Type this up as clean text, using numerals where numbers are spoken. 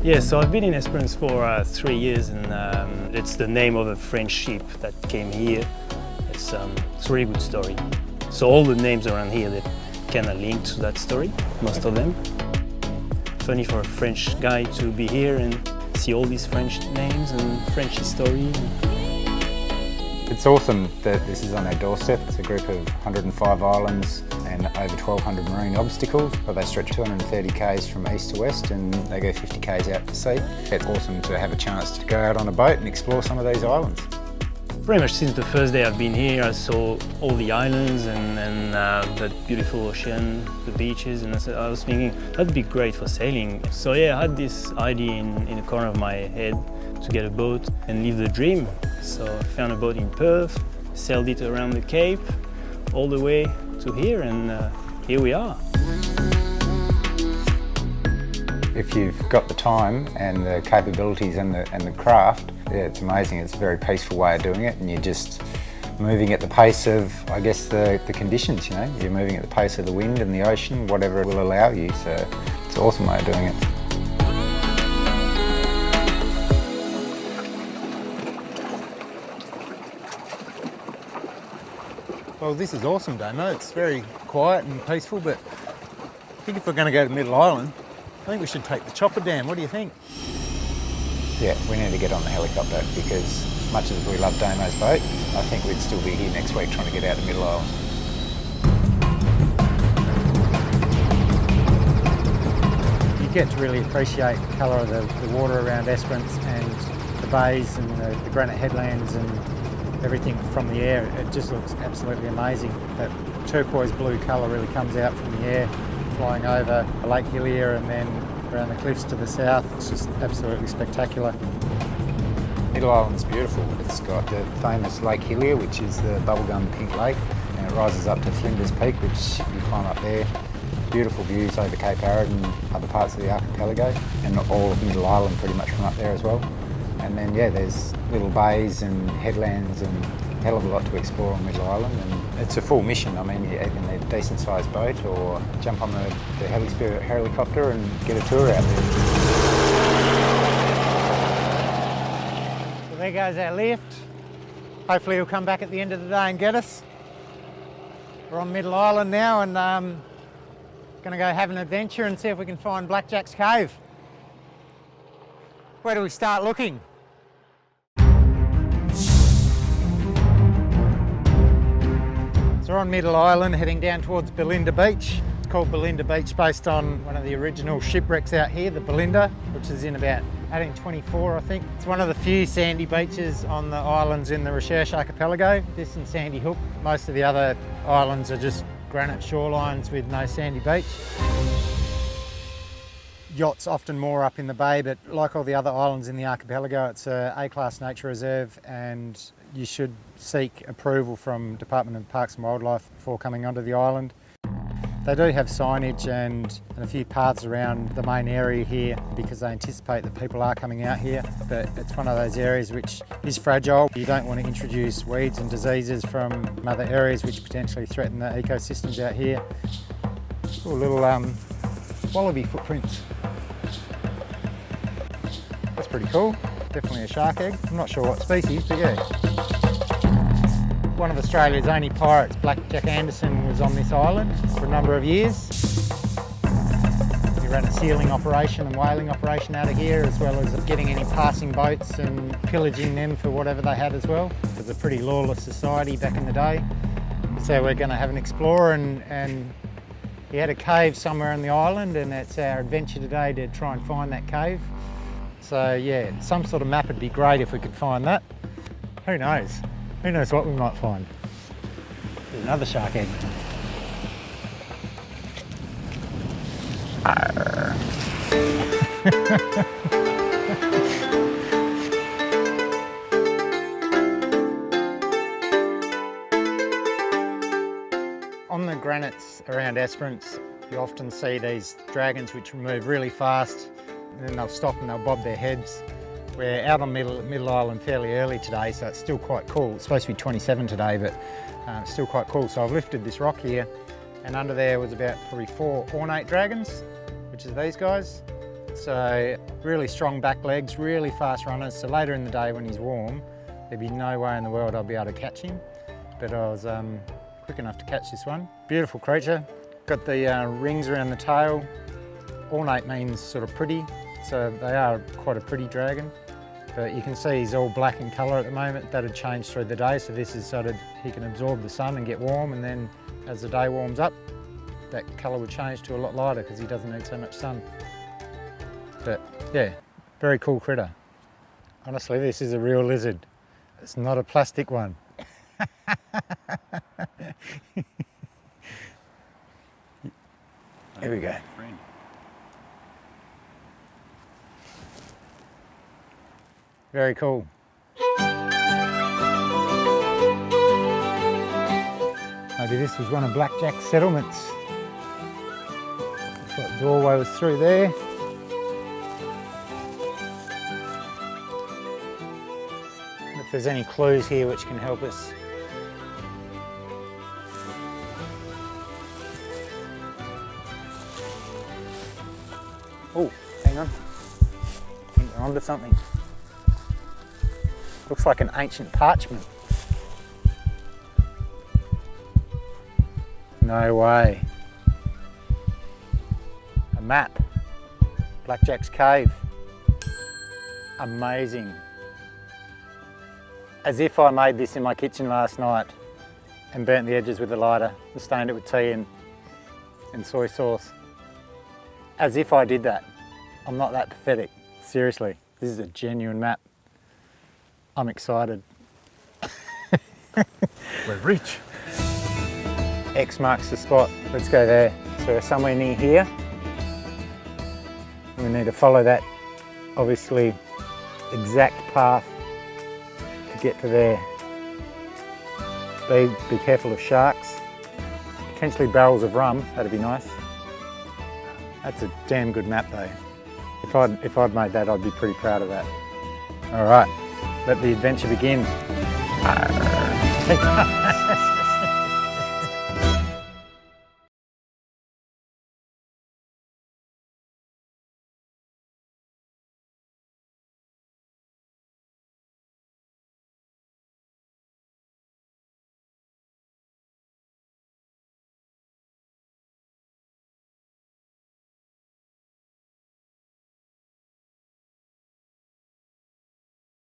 Yeah, so I've been in Esperance for 3 years, and it's the name of a French ship that came here. It's a really good story. So all the names around here, they kind of link to that story, most of them. Funny for a French guy to be here and see all these French names and French history. It's awesome that this is on our doorstep. It's a group of 105 islands and over 1,200 marine obstacles. But they stretch 230 k's from east to west and they go 50 k's out to sea. It's awesome to have a chance to go out on a boat and explore some of these islands. Pretty much since the first day I've been here, I saw all the islands and that beautiful ocean, the beaches, and I was thinking that'd be great for sailing. So yeah, I had this idea in the corner of my head to get a boat and live the dream. So I found a boat in Perth, sailed it around the Cape, all the way to here, and here we are. If you've got the time and the capabilities and the craft, yeah, it's amazing. It's a very peaceful way of doing it, and you're just moving at the pace of, I guess, the conditions, you know. You're moving at the pace of the wind and the ocean, whatever it will allow you, so it's an awesome way of doing it. Well, this is awesome, Damo. It's very quiet and peaceful, but I think if we're going to go to Middle Island, I think we should take the chopper down. What do you think? Yeah, we need to get on the helicopter because as much as we love Damo's boat, I think we'd still be here next week trying to get out to Middle Island. You get to really appreciate the colour of the water around Esperance and the bays and the granite headlands and everything from the air. It just looks absolutely amazing. That turquoise blue colour really comes out from the air, flying over Lake Hillier and then around the cliffs to the south. It's just absolutely spectacular. Middle Island's beautiful. It's got the famous Lake Hillier, which is the bubblegum pink lake, and it rises up to Flinders Peak, which you climb up there. Beautiful views over Cape Arid and other parts of the archipelago, and all of Middle Island pretty much from up there as well. And then, yeah, there's little bays and headlands and a hell of a lot to explore on Middle Island. And it's a full mission. I mean, you either need a decent sized boat or jump on the Helispirit helicopter and get a tour out there. Well, there goes our lift. Hopefully he'll come back at the end of the day and get us. We're on Middle Island now and going to go have an adventure and see if we can find Blackjack's Cave. Where do we start looking? So we're on Middle Island heading down towards Belinda Beach. It's called Belinda Beach based on one of the original shipwrecks out here, the Belinda, which is in about 1824, I think. It's one of the few sandy beaches on the islands in the Recherche Archipelago. This and Sandy Hook. Most of the other islands are just granite shorelines with no sandy beach. Yachts often moor up in the bay, but like all the other islands in the archipelago, it's a A-class nature reserve and you should seek approval from Department of Parks and Wildlife before coming onto the island. They do have signage and a few paths around the main area here because they anticipate that people are coming out here, but it's one of those areas which is fragile. You don't want to introduce weeds and diseases from other areas which potentially threaten the ecosystems out here. Ooh, little wallaby footprints. That's pretty cool. Definitely a shark egg. I'm not sure what species, but yeah. One of Australia's only pirates, Blackjack Anderson, was on this island for a number of years. He ran a sealing operation and whaling operation out of here, as well as getting any passing boats and pillaging them for whatever they had as well. It was a pretty lawless society back in the day. So we're going to have an explore and he had a cave somewhere on the island, and it's our adventure today to try and find that cave. So yeah, some sort of map would be great if we could find that. Who knows? Who knows what we might find? There's another shark egg. On the granites around Esperance, you often see these dragons which move really fast, and then they'll stop and they'll bob their heads. We're out on Middle Island fairly early today, so it's still quite cool. It's supposed to be 27 today, but it's still quite cool. So I've lifted this rock here, and under there was about probably 4 ornate dragons, which is these guys. So really strong back legs, really fast runners. So later in the day when he's warm, there'd be no way in the world I'll be able to catch him. But I was quick enough to catch this one. Beautiful creature. Got the rings around the tail. Ornate means sort of pretty, so they are quite a pretty dragon. But you can see he's all black in colour at the moment. That'll change through the day, so this is so that he can absorb the sun and get warm, and then as the day warms up, that colour will change to a lot lighter because he doesn't need so much sun. But yeah, very cool critter. Honestly, this is a real lizard. It's not a plastic one. Here we go. Very cool. Maybe this was one of Blackjack's settlements. Looks like the doorway was through there. If there's any clues here which can help us. Oh, hang on. I think we're onto something. Looks like an ancient parchment. No way. A map. Blackjack's cave. Amazing. As if I made this in my kitchen last night and burnt the edges with a lighter and stained it with tea and soy sauce. As if I did that. I'm not that pathetic. Seriously, this is a genuine map. I'm excited. We're rich. X marks the spot. Let's go there. So we're somewhere near here. We need to follow that, obviously, exact path to get to there. Be careful of sharks. Potentially barrels of rum, that'd be nice. That's a damn good map though. If I'd made that, I'd be pretty proud of that. All right, let the adventure begin.